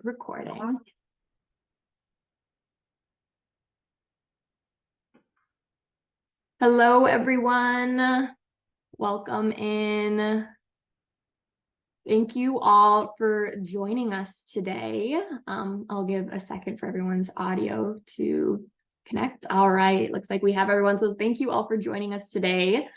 recording. Hello, everyone. Welcome in. Thank you all for joining us today. I'll give a second for everyone's audio to connect. All right, looks like we have everyone. So thank you all for joining us today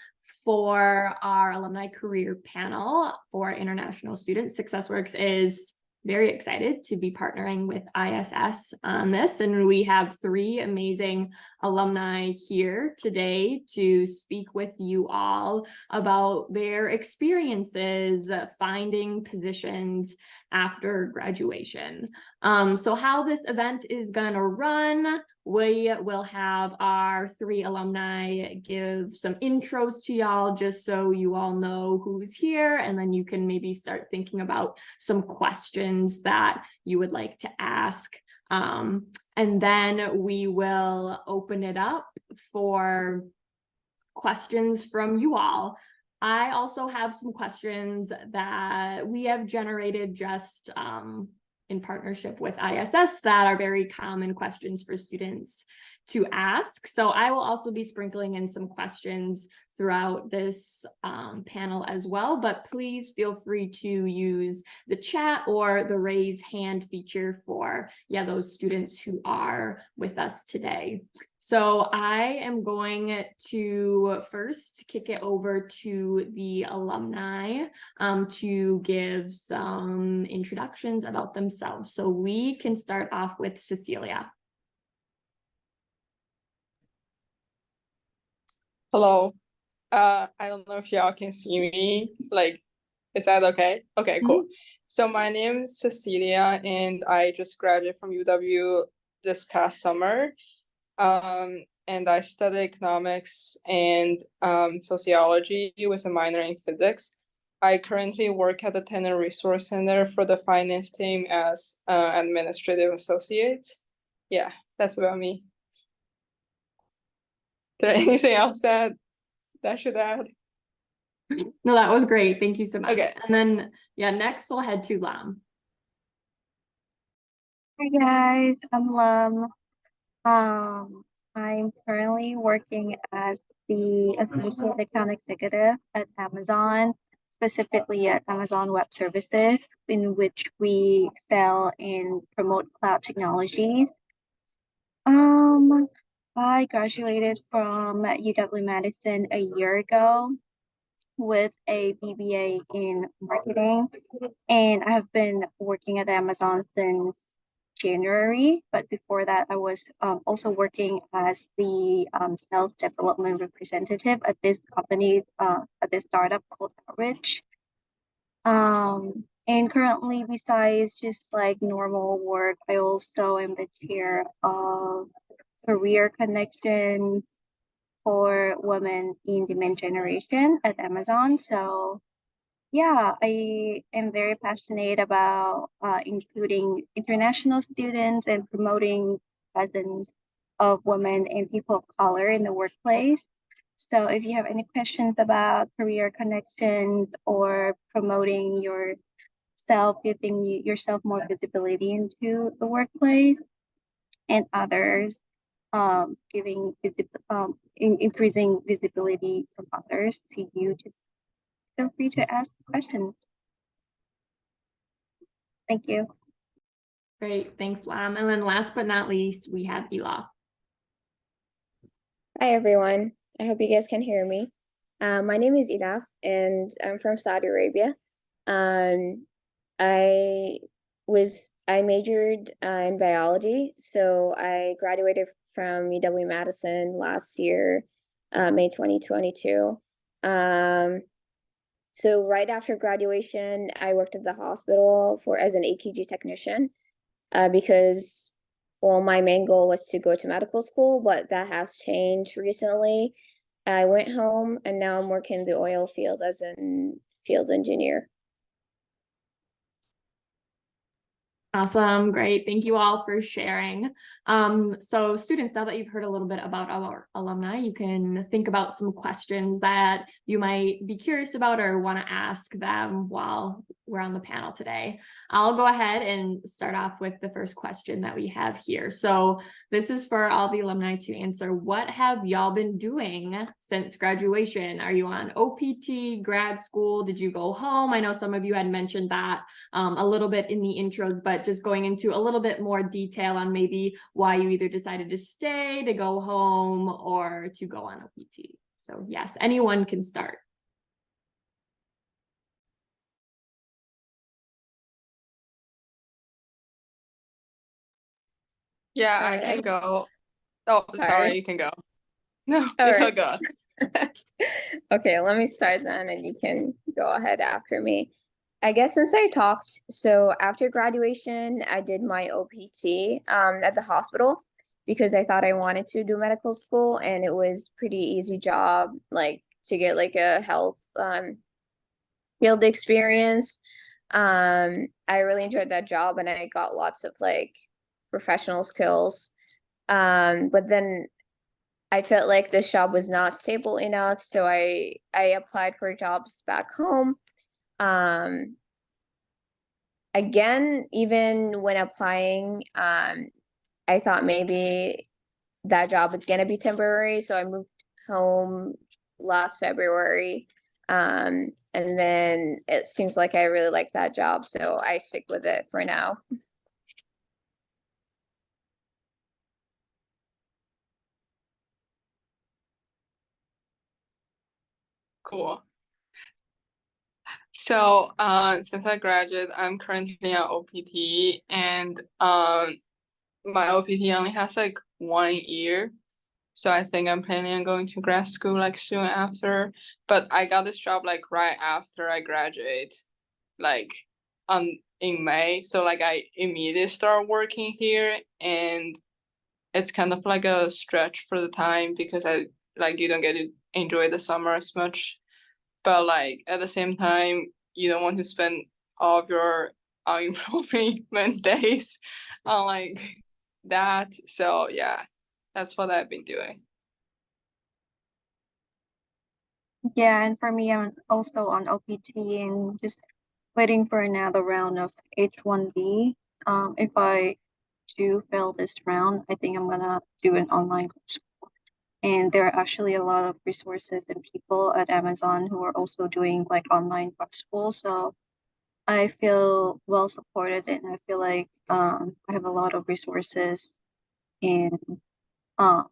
for our alumni career panel for international students. SuccessWorks is very excited to be partnering with ISS on this, and we have three amazing alumni here today to speak with you all about their experiences finding positions after graduation. So how this event is gonna run, we will have our three alumni give some intros to y'all just so you all know who's here, and then you can maybe start thinking about some questions that you would like to ask. And then we will open it up for questions from you all. I also have some questions that we have generated just in partnership with ISS that are very common questions for students to ask. So I will also be sprinkling in some questions throughout this panel as well, but please feel free to use the chat or the raise hand feature for those students who are with us today. So I am going to first kick it over to the alumni to give some introductions about themselves. So we can start off with Cecilia. Hello. I don't know if y'all can see me. Like, is that okay? Okay, cool. So my name is Cecilia, and I just graduated from UW this past summer. And I studied economics and sociology with a minor in physics. I currently work at the Tenant Resource Center for the finance team as administrative associate. Yeah, that's about me. Is there anything else that I should add? No, that was great. Thank you so much. Okay. And then, next we'll head to Lam. Hi guys, I'm Lam. I'm currently working as the Associate Account Executive at Amazon, specifically at Amazon Web Services, in which we sell and promote cloud technologies. I graduated from UW-Madison a year ago with a BBA in marketing, and I have been working at Amazon since January, but before that I was also working as the sales development representative at this company, at this startup called Outreach. And currently, besides just like normal work, I also am the chair of career connections for women in demand generation at Amazon. So yeah, I am very passionate about including international students and promoting presence of women and people of color in the workplace. So if you have any questions about career connections or promoting yourself, giving yourself more visibility into the workplace and others, increasing visibility from others to you, just feel free to ask questions. Thank you. Great, thanks, Lam. And then last but not least, we have Ela. Hi, everyone. I hope you guys can hear me. My name is Ela, and I'm from Saudi Arabia. I majored in biology, so I graduated from UW-Madison last year, May 2022. So right after graduation, I worked at the hospital as an EKG technician because, well, my main goal was to go to medical school, but that has changed recently. I went home and now I'm working in the oil field as a field engineer. Awesome. Great. Thank you all for sharing. So students, now that you've heard a little bit about our alumni, you can think about some questions that you might be curious about or want to ask them while we're on the panel today. I'll go ahead and start off with the first question that we have here. So this is for all the alumni to answer. What have y'all been doing since graduation? Are you on OPT, grad school? Did you go home? I know some of you had mentioned that a little bit in the intros, but just going into a little bit more detail on maybe why you either decided to stay, to go home, or to go on OPT. So yes, anyone can start. Yeah, I can go. Oh, sorry, you can go. No, it's all good. Okay, let me start then and you can go ahead after me. I guess since I talked, so after graduation, I did my OPT at the hospital because I thought I wanted to do medical school and it was pretty easy job, like to get like a health field experience. I really enjoyed that job and I got lots of like professional skills. But then I felt like this job was not stable enough, so I applied for jobs back home. Again, even when applying, I thought maybe that job was gonna be temporary, so I moved home last February. And then it seems like I really like that job, so I stick with it for now. Cool. So, since I graduated, I'm currently on OPT, and my OPT only has like 1 year. So I think I'm planning on going to grad school like soon after. But I got this job like right after I graduate, like in May. So like I immediately start working here, and it's kind of like a stretch for the time because I like you don't get to enjoy the summer as much. But like at the same time, you don't want to spend all of your unemployment days on like that. So yeah, that's what I've been doing. Yeah, and for me, I'm also on OPT and just waiting for another round of H1B. If I do fail this round, I think I'm gonna do an online course. And there are actually a lot of resources and people at Amazon who are also doing like online prep school. So I feel well supported and I feel like I have a lot of resources and um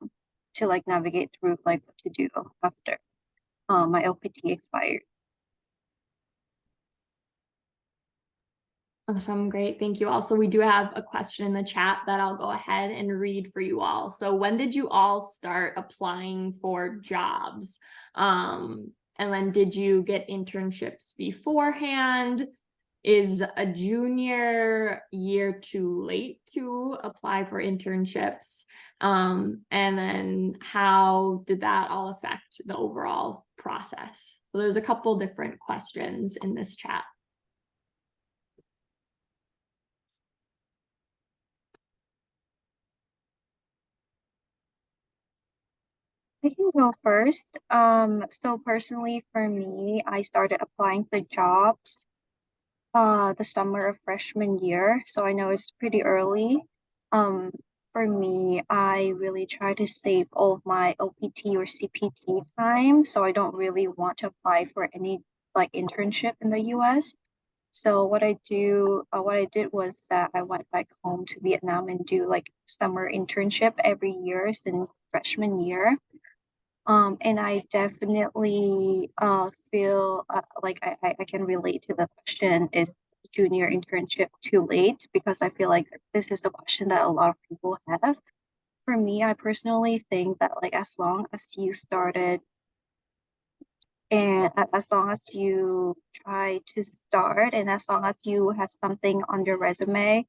to like navigate through like what to do after my OPT expired. Awesome. Great. Thank you. Also, we do have a question in the chat that I'll go ahead and read for you all. So when did you all start applying for jobs? And then did you get internships beforehand? Is a junior year too late to apply for internships? And then how did that all affect the overall process? So there's a couple different questions in this chat. I can go first. So personally for me, I started applying for jobs the summer of freshman year. So I know it's pretty early. Um, for me, I really try to save all of my OPT or CPT time. So I don't really want to apply for any like internship in the US. So what I did was that I went back home to Vietnam and do like summer internship every year since freshman year. And I definitely feel like I can relate to the question, is junior internship too late? Because I feel like this is the question that a lot of people have. For me, I personally think that like as long as you started and as long as you try to start and as long as you have something on your resume,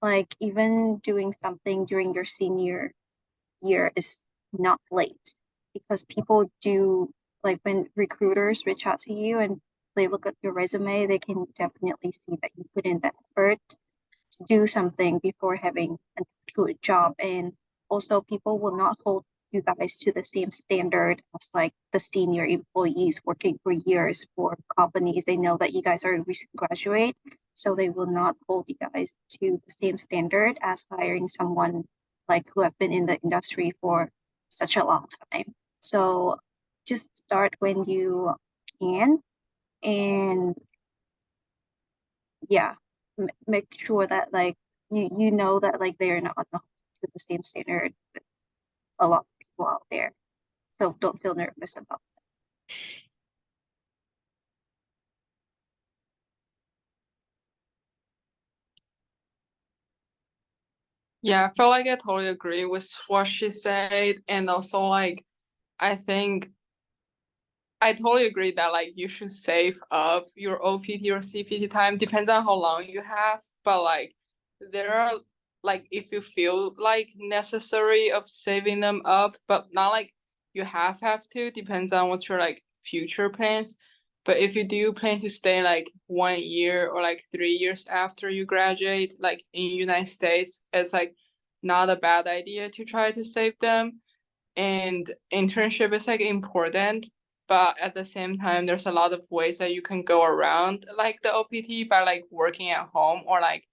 like even doing something during your senior year is not late, because people do, like when recruiters reach out to you and they look at your resume, they can definitely see that you put in that effort to do something before having a true job. And also people will not hold you guys to the same standard as like the senior employees working for years for companies. They know that you guys are a recent graduate, so they will not hold you guys to the same standard as hiring someone like who have been in the industry for such a long time. So just start when you can, and yeah, make sure that like you know that like they're not to the same standard with a lot of people out there. So don't feel nervous about it. Yeah, I feel like I totally agree with what she said. And also like I think I totally agree that like you should save up your OPT or CPT time, depends on how long you have. But like there are like if you feel like necessary of saving them up, but not like you have to, depends on what your like future plans. But if you do plan to stay like 1 year or like 3 years after you graduate, like in United States, it's like not a bad idea to try to save them. And internship is like important, but at the same time there's a lot of ways that you can go around like the OPT by like working at home, or like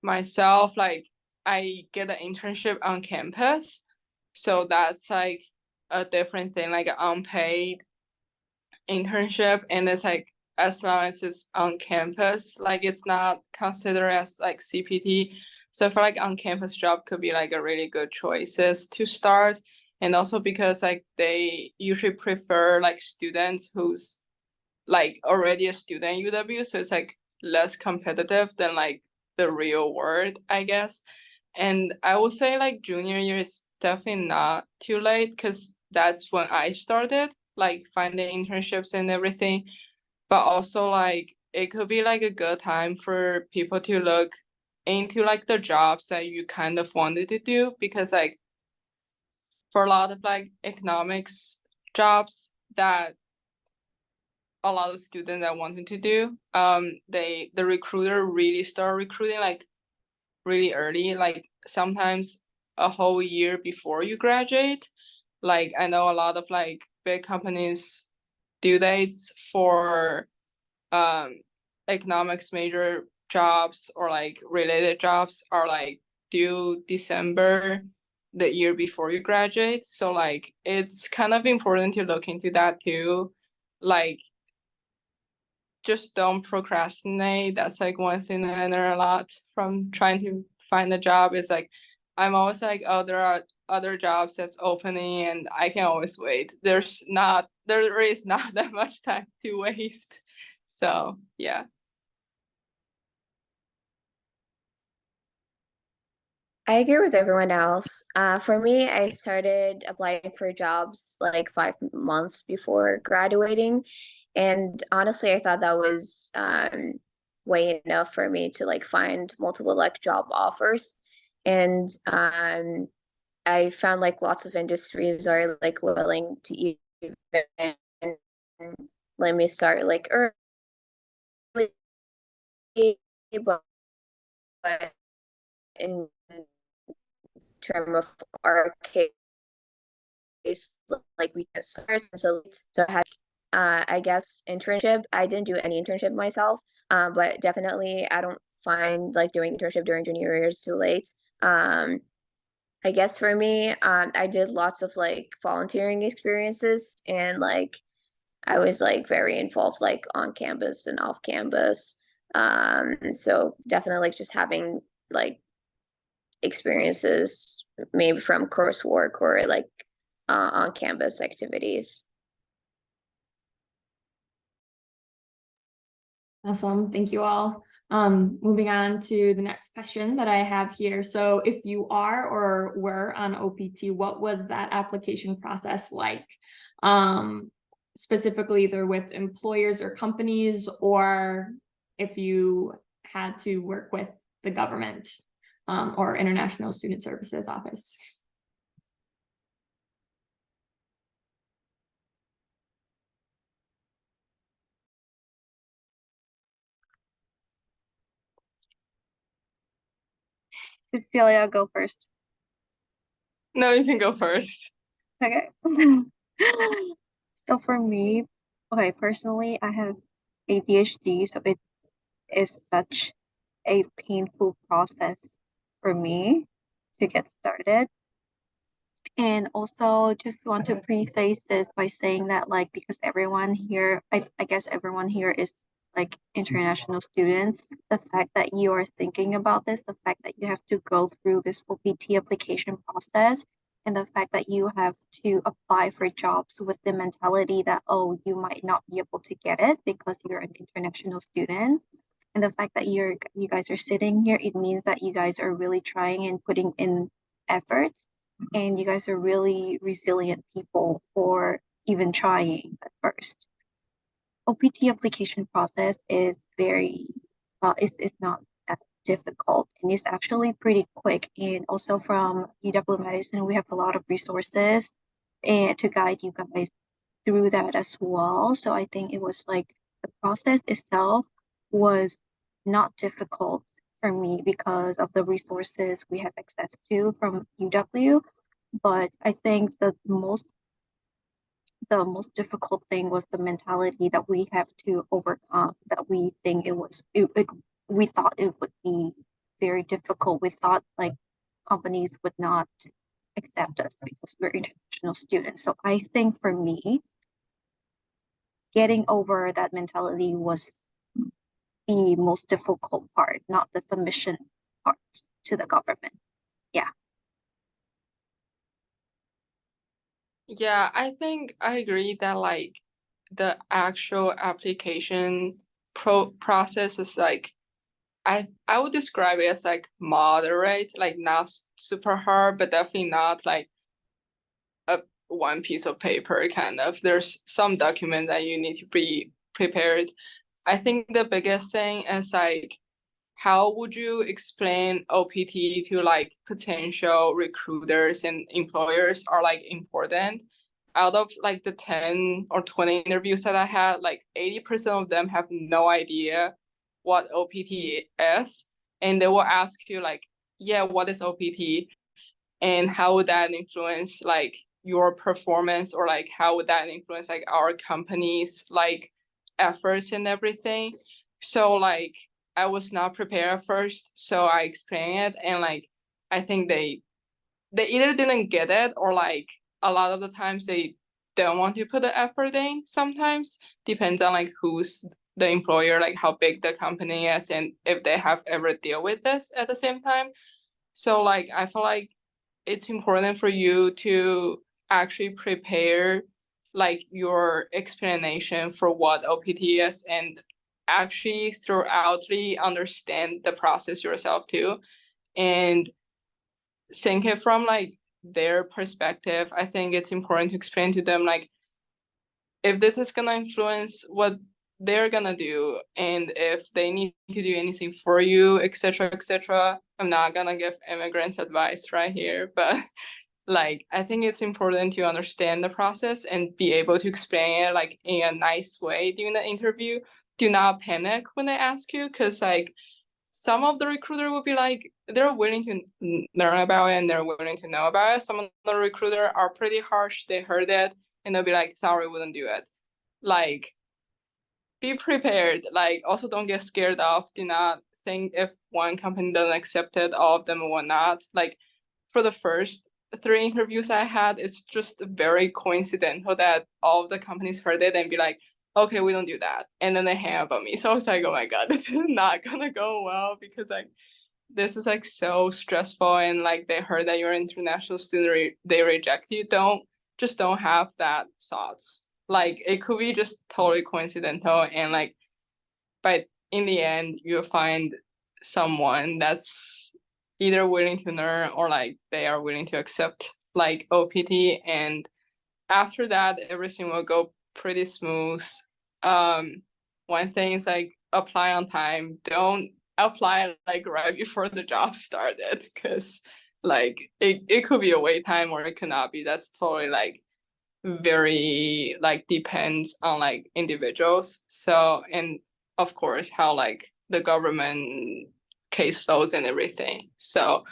myself, like I get an internship on campus, so that's like a different thing, like an unpaid internship. And it's like as long as it's on campus, like it's not considered as like CPT. So for like on campus job could be like a really good choices to start. And also because like they usually prefer like students who's like already a student at UW, so it's like less competitive than like the real world, I guess. And I would say like junior year is definitely not too late, because that's when I started like finding internships and everything. But also like it could be like a good time for people to look into like the jobs that you kind of wanted to do, because like for a lot of like economics jobs that a lot of students are wanting to do, the recruiter really start recruiting like really early, like sometimes a whole year before you graduate. Like I know a lot of like big companies due dates for economics major jobs or like related jobs are like due December the year before you graduate. So like it's kind of important to look into that too. Like just don't procrastinate. That's like one thing that I learned a lot from trying to find a job, is like I'm always like, oh, there are other jobs that's opening and I can always wait. There is not that much time to waste. So yeah. I agree with everyone else. For me, I started applying for jobs like 5 months before graduating. And honestly, I thought that was way enough for me to like find multiple like job offers. And I found like lots of industries are like willing to even let me start like early, but in term of our case, like we get started, so had I guess internship. I didn't do any internship myself, but definitely I don't find like doing internship during junior year is too late. I guess for me, I did lots of like volunteering experiences, and like I was like very involved like on campus and off campus. So definitely like just having like experiences maybe from coursework or like on campus activities. Awesome. Thank you all. Moving on to the next question that I have here. So if you are or were on OPT, what was that application process like? Specifically either with employers or companies, or if you had to work with the government, or International Student Services Office. Cecilia, go first. No, you can go first. Okay. So for me, okay, personally, I have ADHD, so it is such a painful process for me to get started. And also just want to preface this by saying that like because everyone here, I guess everyone here is like international student, the fact that you are thinking about this, the fact that you have to go through this OPT application process, and the fact that you have to apply for jobs with the mentality that, oh, you might not be able to get it because you're an international student. And the fact that you guys are sitting here, it means that you guys are really trying and putting in efforts, and you guys are really resilient people for even trying at first. OPT application process is very is not that difficult, and it's actually pretty quick. And also from UW-Madison, we have a lot of resources and to guide you guys through that as well. So I think it was like the process itself was not difficult for me because of the resources we have access to from UW. But I think the most difficult thing was the mentality that we have to overcome, that we think we thought it would be very difficult. We thought like companies would not accept us because we're international students. So I think for me, getting over that mentality was the most difficult part, not the submission part to the government. Yeah. Yeah, I think I agree that like the actual application process is like I would describe it as like moderate, like not super hard, but definitely not like a one piece of paper kind of. There's some document that you need to be prepared. I think the biggest thing is like how would you explain OPT to like potential recruiters and employers are like important? Out of like the 10 or 20 interviews that I had, like 80% of them have no idea what OPT is. And they will ask you like, yeah, what is OPT? And how would that influence like your performance, or like how would that influence like our company's like efforts and everything? So like I was not prepared first, so I explained it, and like I think they either didn't get it, or like a lot of the times they don't want to put the effort in. Sometimes depends on like who's the employer, like how big the company is, and if they have ever deal with this at the same time. So like I feel like it's important for you to actually prepare like your explanation for what OPT is, and actually throughoutly understand the process yourself too, and think it from like their perspective. I think it's important to explain to them like if this is gonna influence what they're gonna do, and if they need to do anything for you, etc., etc. I'm not gonna give immigrants advice right here, but like I think it's important to understand the process and be able to explain it like in a nice way during the interview. Do not panic when they ask you, because like some of the recruiter will be like they're willing to learn about it and they're willing to know about it. Some of the recruiter are pretty harsh. They heard it and they'll be like, sorry, wouldn't do it. Like be prepared. Like also don't get scared off. Do not think if one company doesn't accept it, all of them will not. Like for the first 3 interviews I had, it's just very coincidental that all of the companies heard it and be like, okay, we don't do that. And then they hang up on me. So I was like, oh my God, this is not gonna go well, because like this is like so stressful, and like they heard that you're an international student, they reject you. Don't have that thoughts. Like it could be just totally coincidental, and like but in the end you'll find someone that's either willing to learn, or like they are willing to accept like OPT, and after that everything will go pretty smooth. One thing is like apply on time. Don't apply like right before the job started, because like it could be a wait time or it could not be. That's totally like very like depends on like individuals. So, and of course how like the government caseloads and everything. So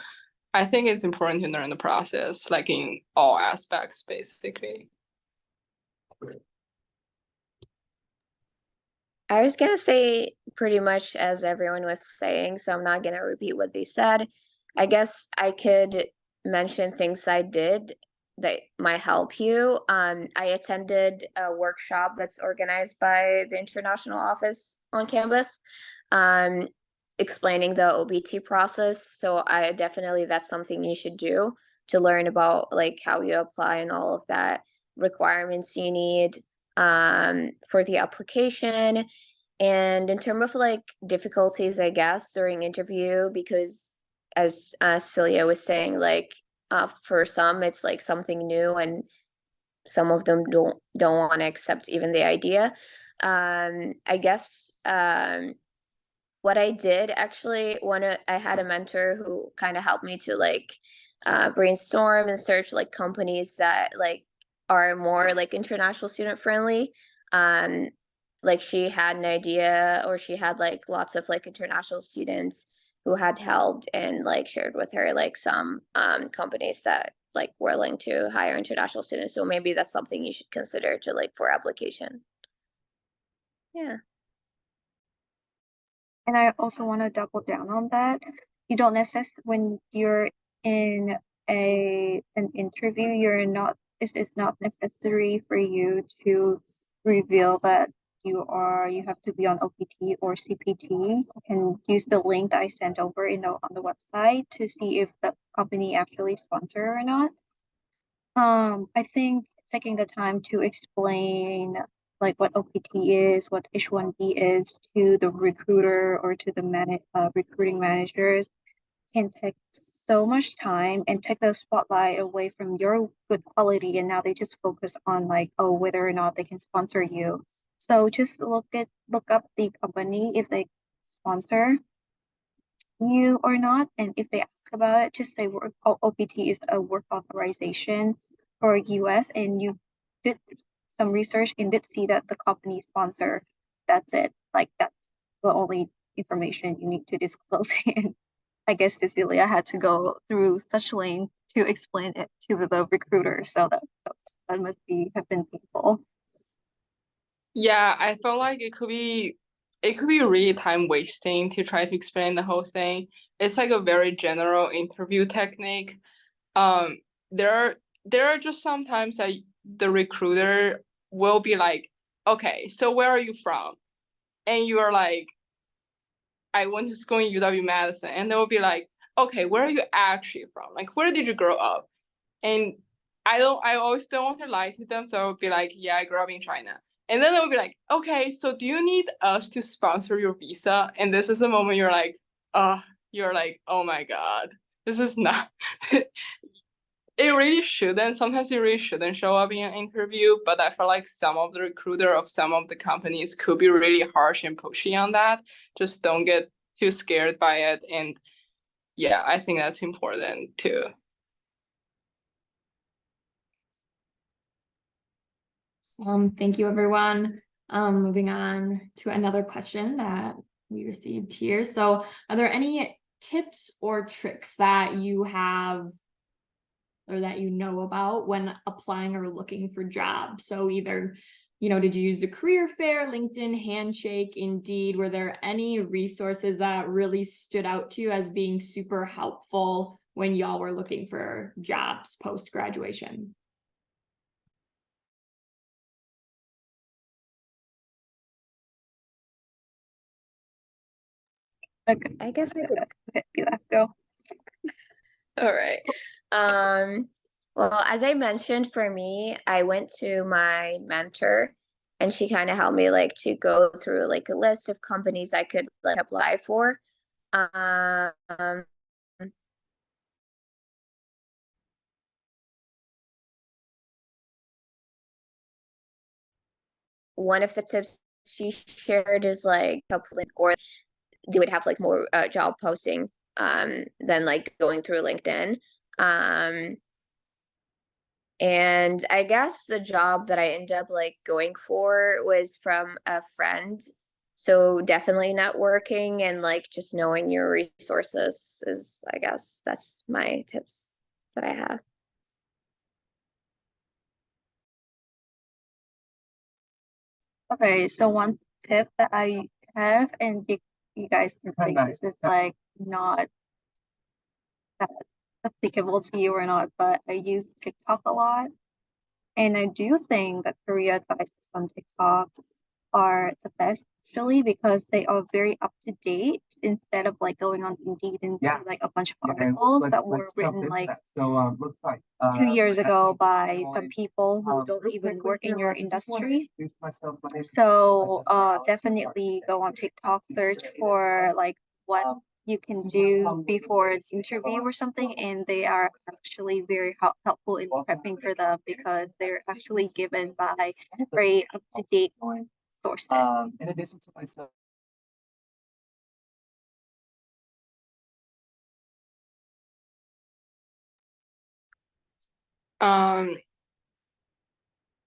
I think it's important to learn the process, like in all aspects, basically. I was gonna say pretty much as everyone was saying, so I'm not gonna repeat what they said. I guess I could mention things I did that might help you. I attended a workshop that's organized by the international office on campus, um, explaining the OBT process. So I definitely, that's something you should do to learn about like how you apply and all of that requirements you need for the application. And in terms of like difficulties, I guess, during interview, because as Celia was saying, like for some it's like something new and some of them don't want to accept even the idea. I guess what I did actually, I had a mentor who kind of helped me to like brainstorm and search like companies that like are more like international student friendly. Um, like she had an idea, or she had like lots of like international students who had helped and like shared with her like some companies that like willing to hire international students. So maybe that's something you should consider to like for application. Yeah. And I also want to double down on that. You don't necessarily, when you're in an interview, it's not necessary for you to reveal that you have to be on OPT or CPT. You can use the link that I sent over on the website to see if the company actually sponsor or not. I think taking the time to explain like what OPT is, what H1B is to the recruiter or to the recruiting managers can take so much time and take the spotlight away from your good quality. And now they just focus on like, oh, whether or not they can sponsor you. So just look up the company if they sponsor you or not. And if they ask about it, just say OPT is a work authorization for US, and you did some research and did see that the company sponsor. That's it. Like that's the only information you need to disclose. And I guess Cecilia had to go through such length to explain it to the recruiter. So that must have been painful. Yeah, I felt like it could be really time wasting to try to explain the whole thing. It's like a very general interview technique. Um, there are just sometimes that the recruiter will be like, okay, so where are you from? And you are like, I went to school in UW-Madison, and they will be like, okay, where are you actually from? Like, where did you grow up? And I always don't want to lie to them, so I would be like, yeah, I grew up in China. And then they would be like, okay, so do you need us to sponsor your visa? And this is the moment you're like, oh my God, this is not, it really shouldn't. Sometimes it really shouldn't show up in an interview, but I feel like some of the recruiter of some of the companies could be really harsh and pushy on that. Just don't get too scared by it. And yeah, I think that's important too. Thank you, everyone. Moving on to another question that we received here. So are there any tips or tricks that you have or that you know about when applying or looking for jobs? So either, did you use the career fair, LinkedIn, Handshake, Indeed? Were there any resources that really stood out to you as being super helpful when y'all were looking for jobs post-graduation? Okay. I guess I could. Okay, you have to go. All right. Well, as I mentioned, for me, I went to my mentor and she kind of helped me like to go through like a list of companies I could like apply for. Um, One of the tips she shared is like or they would have like more job posting than like going through LinkedIn. And I guess the job that I ended up like going for was from a friend So definitely networking and like just knowing your resources is, I guess, that's my tips that I have. Okay, so one tip that I have, and you guys can think this is like not that applicable to you or not, but I use TikTok a lot. And I do think that career advices on TikTok are the best actually because they are very up to date instead of like going on Indeed and see like a bunch of articles that were written like 2 years ago by some people who don't even work in your industry. So definitely go on TikTok, search for like what you can do before an interview or something, and they are actually very helpful in prepping for them because they're actually given by very up-to-date sources. In addition to myself.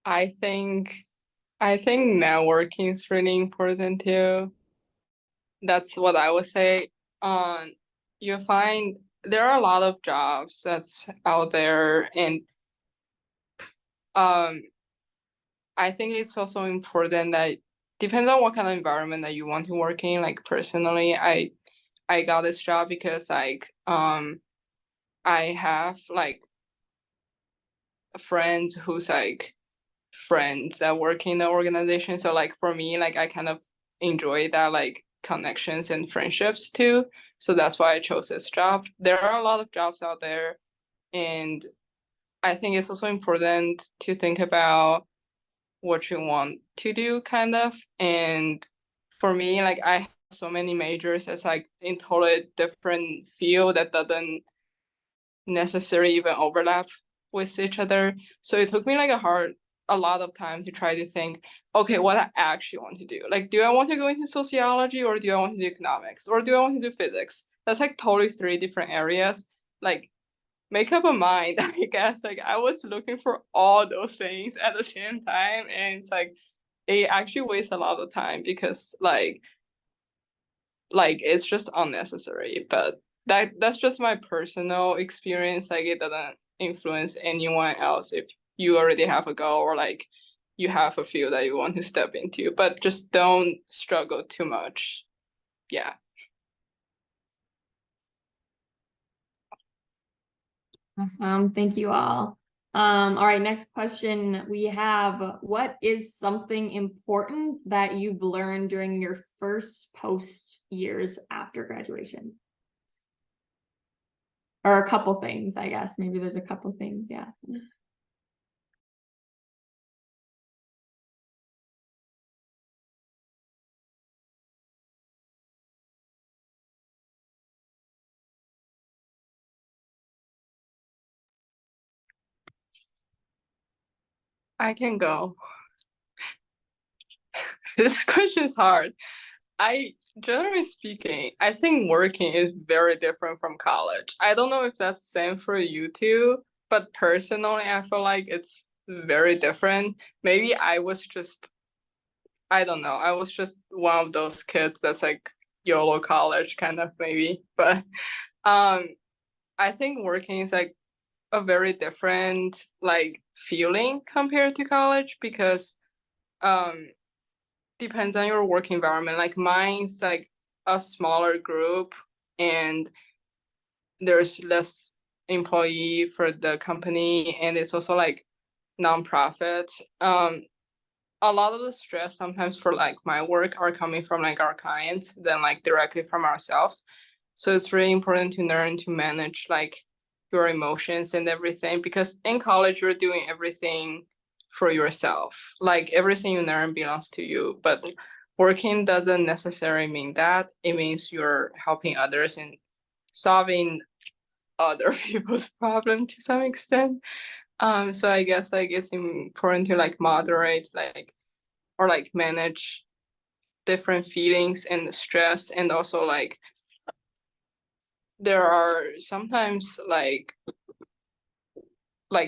I think networking is really important too. That's what I would say. You find there are a lot of jobs that's out there, and I think it's also important that depends on what kind of environment that you want to work in. Like personally, I got this job because like I have like friends who's like friends that work in the organization. So like for me, like I kind of enjoy that like connections and friendships too. So that's why I chose this job. There are a lot of jobs out there, and I think it's also important to think about what you want to do kind of. And for me, like I have so many majors that's like in totally different field that doesn't necessarily even overlap with each other. So it took me like a lot of time to try to think, okay, what I actually want to do. Like, do I want to go into sociology, or do I want to do economics, or do I want to do physics? That's like totally three different areas. Like, make up a mind, I guess. Like, I was looking for all those things at the same time, and it's like it actually wastes a lot of time because it's just unnecessary. But that's just my personal experience. Like it doesn't influence anyone else if you already have a goal or like you have a field that you want to step into, but just don't struggle too much. Yeah. Awesome. Thank you all. All right, next question we have, what is something important that you've learned during your first post years after graduation? Or a couple things, I guess. Maybe there's a couple things, yeah. I can go. This question is hard. Generally speaking, I think working is very different from college. I don't know if that's the same for you too, but personally, I feel like it's very different. Maybe I don't know, I was just one of those kids that's like YOLO college kind of maybe. But I think working is like a very different like feeling compared to college because um depends on your work environment. Like mine's like a smaller group, and there's less employee for the company, and it's also like nonprofit. A lot of the stress sometimes for like my work are coming from like our clients than like directly from ourselves. So it's really important to learn to manage like your emotions and everything, because in college you're doing everything for yourself. Like everything you learn belongs to you, but working doesn't necessarily mean that. It means you're helping others and solving other people's problem to some extent. So I guess like it's important to like moderate like or like manage different feelings and stress, and also like there are sometimes like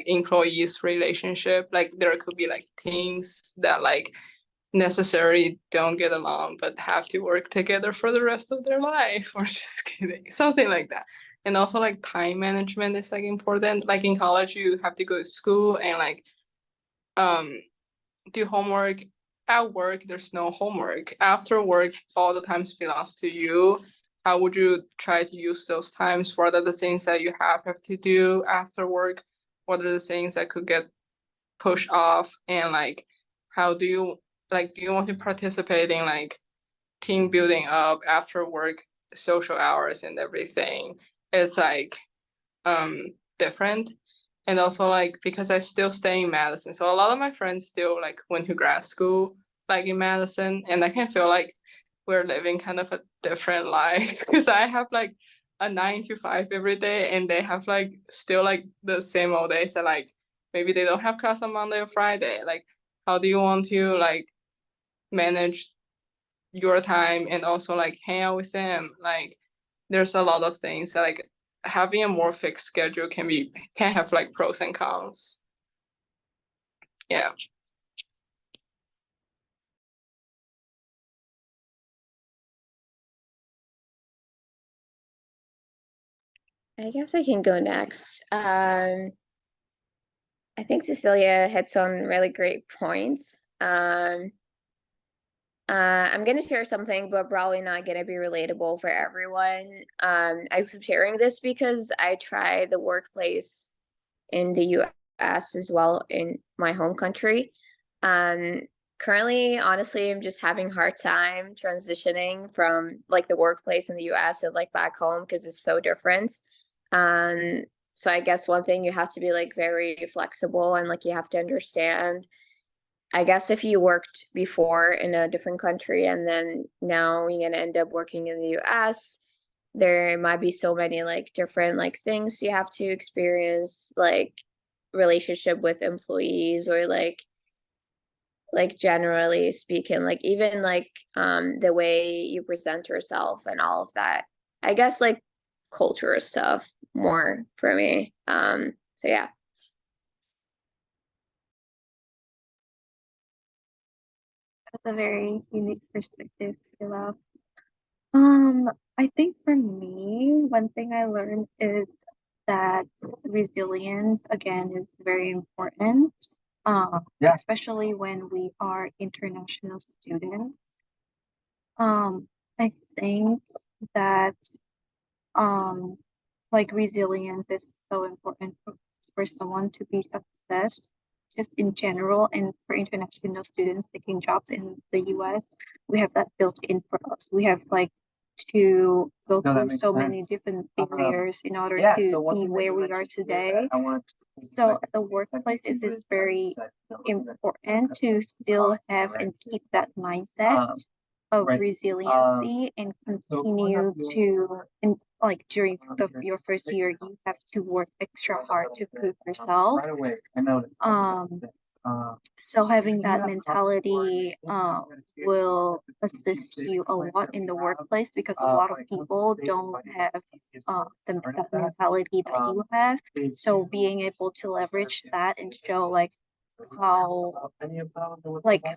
employees relationship, like there could be like teams that like necessarily don't get along but have to work together for the rest of their life, or just kidding, something like that. And also like time management is like important. Like in college you have to go to school and like do homework. At work there's no homework. After work all the times belongs to you. How would you try to use those times? What are the things that you have to do after work? What are the things that could get pushed off? And like how do you like, do you want to participate in like team building up after work, social hours and everything? It's like different. And also like because I still stay in Madison, so a lot of my friends still like went to grad school like in Madison, and I can feel like we're living kind of a different life because I have like a 9 to 5 every day, and they have like still like the same old days that like maybe they don't have class on Monday or Friday. Like how do you want to like manage your time and also like hang out with them? Like there's a lot of things that like having a more fixed schedule can have like pros and cons. Yeah. I guess I can go next. I think Cecilia hits on really great points. I'm gonna share something, but probably not gonna be relatable for everyone. I'm sharing this because I tried the workplace in the US as well in my home country. Um, Currently, honestly, I'm just having a hard time transitioning from like the workplace in the US and like back home because it's so different. Um, so I guess one thing you have to be like very flexible and like you have to understand. I guess if you worked before in a different country and then now you're gonna end up working in the US, there might be so many like different like things you have to experience, like relationship with employees or like generally speaking, like even like the way you present yourself and all of that. I guess like culture stuff more for me. So yeah. That's a very unique perspective, I love. I think for me, one thing I learned is that resilience again is very important. Especially when we are international students. I think that um like resilience is so important for someone to be success just in general, and for international students taking jobs in the US, we have that built in for us. We have like to go through so many different barriers in order to be where we are today. So at the workplace, it is very important to still have and keep that mindset of resiliency and continue to, and like during your first year, you have to work extra hard to prove yourself. So having that mentality will assist you a lot in the workplace, because a lot of people don't have that mentality that you have. So being able to leverage that and show how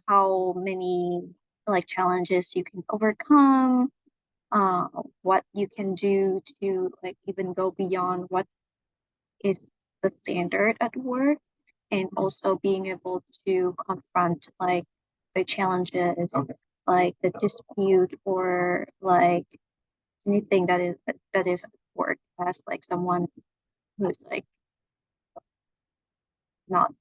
how many like challenges you can overcome, what you can do to like even go beyond what is the standard at work, and also being able to confront like the challenges, like the dispute, or like anything that is at work as like someone who's like not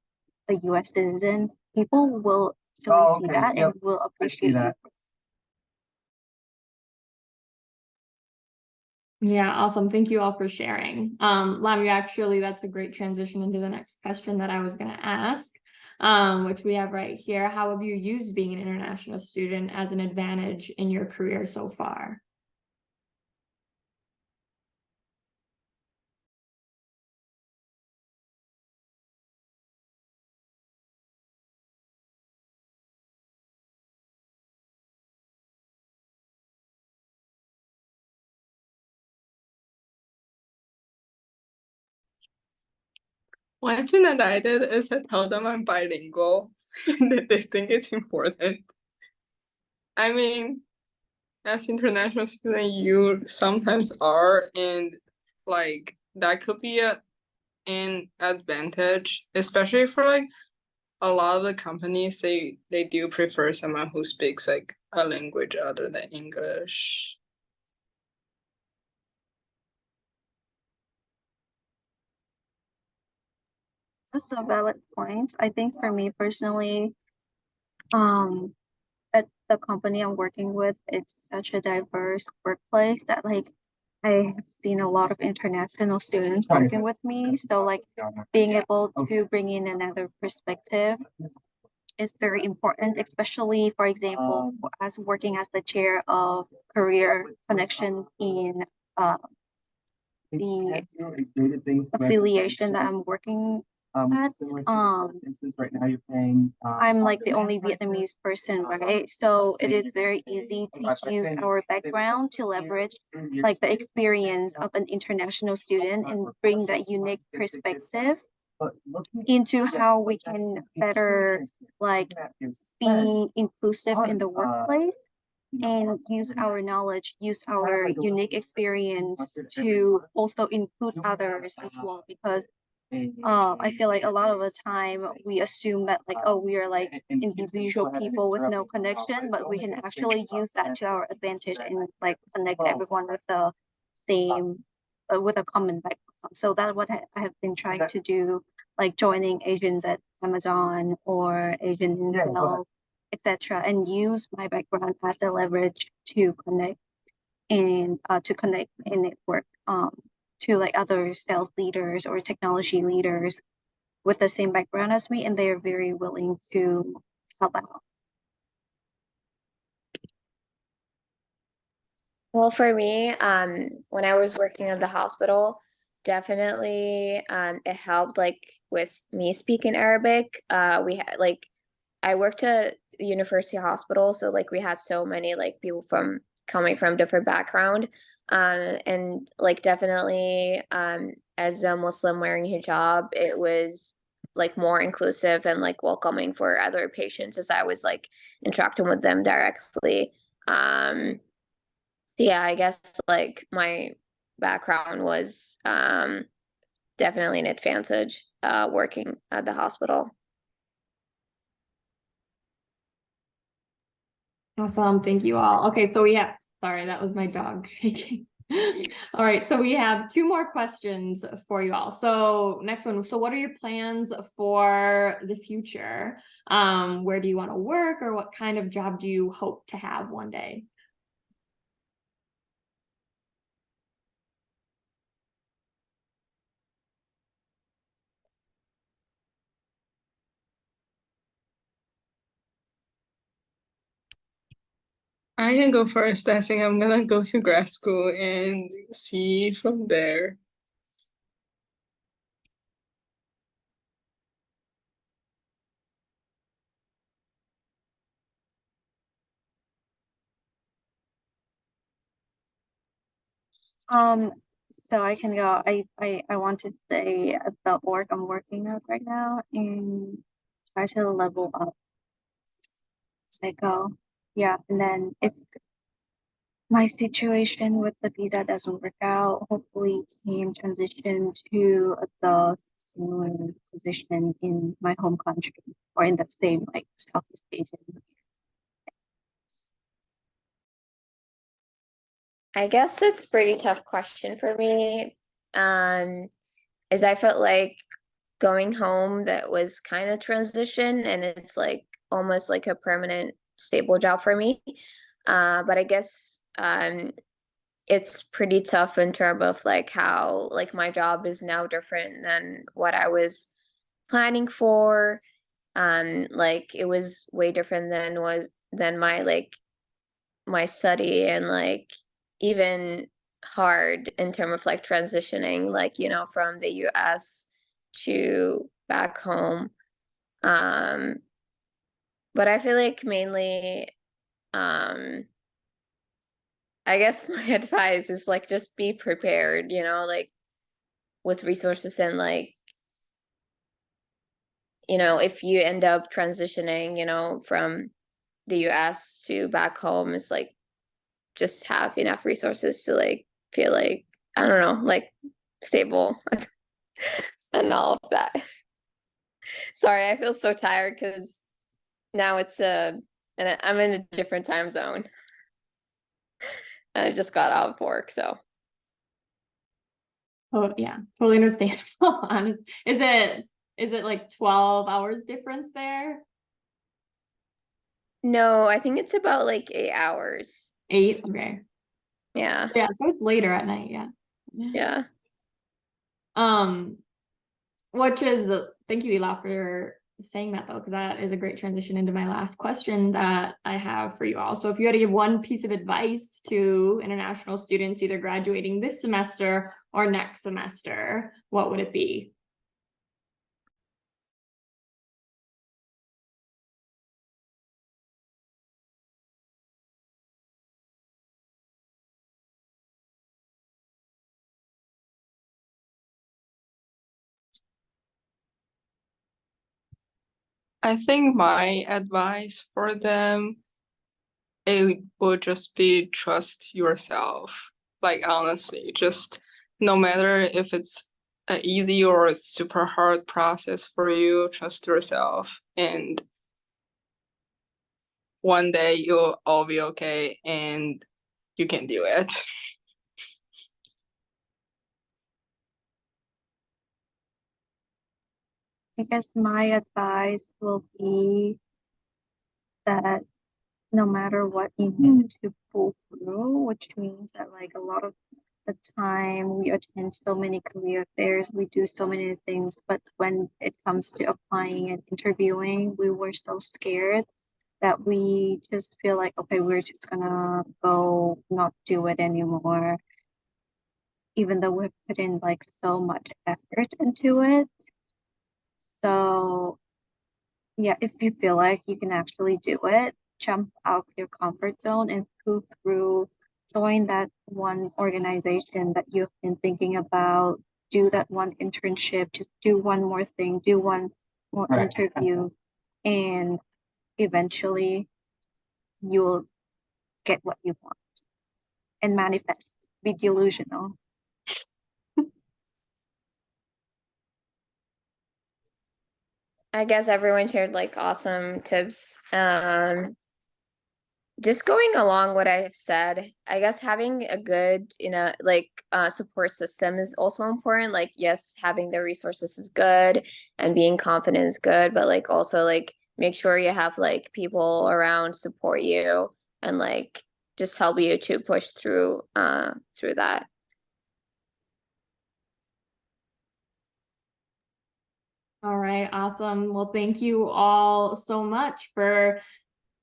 a US citizen. People will actually see that and will appreciate you. Yeah, awesome. Thank you all for sharing. Lamia, actually, that's a great transition into the next question that I was going to ask, which we have right here. How have you used being an international student as an advantage in your career so far? One thing that I did is I told them I'm bilingual and that they think it's important. I mean, as international student, you sometimes are, and like that could be an advantage, especially for like a lot of the companies. They do prefer someone who speaks like a language other than English. That's a valid point. I think for me personally, at the company I'm working with, it's such a diverse workplace that like I have seen a lot of international students working with me. So like being able to bring in another perspective is very important, especially for example, as working as the chair of career connection in the affiliation that I'm working at. I'm like the only Vietnamese person, right? So it is very easy to use our background to leverage like the experience of an international student and bring that unique perspective into how we can better like be inclusive in the workplace and use our knowledge, use our unique experience to also include others as well. Because I feel like a lot of the time we assume that like, oh, we are like individual people with no connection, but we can actually use that to our advantage and like connect everyone with the same, with a common background. So that's what I have been trying to do, like joining Asians at Amazon or Asian in sales, etc., and use my background as a leverage to connect and network to like other sales leaders or technology leaders with the same background as me, and they are very willing to help out. Well, for me, when I was working at the hospital, definitely it helped like with me speaking Arabic. We had like I worked at the university hospital, so like we had so many like people from coming from different background. And like definitely as a Muslim wearing hijab, it was like more inclusive and like welcoming for other patients as I was like interacting with them directly. So yeah, I guess like my background was definitely an advantage working at the hospital. Awesome. Thank you all. Okay, so we have, sorry, that was my dog shaking. All right, so we have two more questions for you all. So next one, so what are your plans for the future? Where do you want to work, or what kind of job do you hope to have one day? I can go first. I think I'm gonna go to grad school and see from there. So I can go. I want to stay at the org I'm working at right now and try to level up as I go. Yeah, and then if my situation with the visa doesn't work out, hopefully can transition to the similar position in my home country or in the same like Southeast Asian. I guess it's a pretty tough question for me. As I felt like going home that was kind of transition and it's like almost like a permanent stable job for me. But I guess it's pretty tough in terms of like how like my job is now different than what I was planning for. Like it was way different than my like my study and like even hard in terms of like transitioning like from the US to back home. um but I feel like mainly um I guess my advice is like just be prepared, like with resources and like if you end up transitioning from the US to back home is like just have enough resources to like feel like, I don't know, like stable and all of that. Sorry, I feel so tired because now it's and I'm in a different time zone. And I just got out of work, so. Oh yeah, totally understandable. Honest. Is it like 12 hours difference there? No, I think it's about like 8 hours. 8? Okay. Yeah. Yeah, so it's later at night, yeah. Yeah. Which is thank you, Ela, for saying that though, because that is a great transition into my last question that I have for you all. So if you had to give one piece of advice to international students either graduating this semester or next semester, what would it be? I think my advice for them, it would just be trust yourself. Like honestly, just no matter if it's an easy or a super hard process for you, trust yourself. And one day you'll all be okay and you can do it. I guess my advice will be that no matter what, you need to pull through, which means that like a lot of the time we attend so many career fairs, we do so many things, but when it comes to applying and interviewing, we were so scared that we just feel like, okay, we're just gonna go not do it anymore, even though we've put in like so much effort into it. So yeah, if you feel like you can actually do it, jump out of your comfort zone and go through, join that one organization that you've been thinking about, do that one internship, just do one more thing, do one more interview, and eventually you'll get what you want and manifest. Be delusional. I guess everyone shared like awesome tips. Just going along what I have said, I guess having a good, like support system is also important. Like, yes, having the resources is good and being confident is good, but like also like make sure you have like people around support you and like just help you to push through that. All right, awesome. Well, thank you all so much for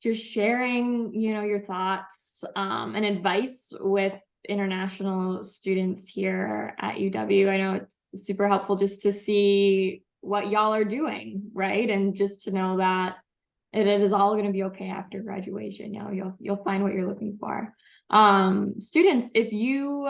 just sharing, your thoughts and advice with international students here at UW. I know it's super helpful just to see what y'all are doing, right? And just to know that it is all going to be okay after graduation. You'll find what you're looking for. Students, if you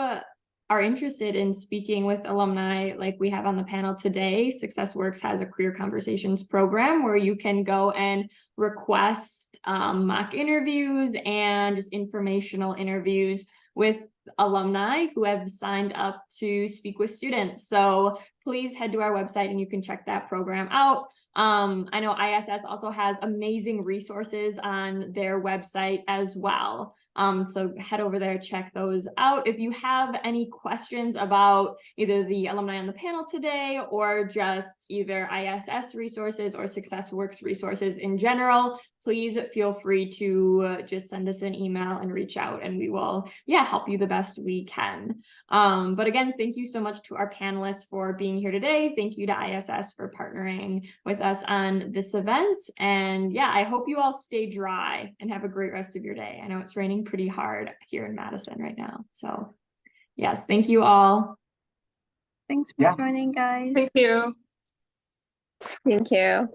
are interested in speaking with alumni like we have on the panel today, Success Works has a career conversations program where you can go and request mock interviews and just informational interviews with alumni who have signed up to speak with students. So please head to our website and you can check that program out. I know ISS also has amazing resources on their website as well. So head over there, check those out. If you have any questions about either the alumni on the panel today or just either ISS resources or Success Works resources in general, please feel free to just send us an email and reach out and we will, help you the best we can. But again, thank you so much to our panelists for being here today. Thank you to ISS for partnering with us on this event. And I hope you all stay dry and have a great rest of your day. I know it's raining pretty hard here in Madison right now. So yes, thank you all. Thanks for joining, guys. Thank you. Thank you.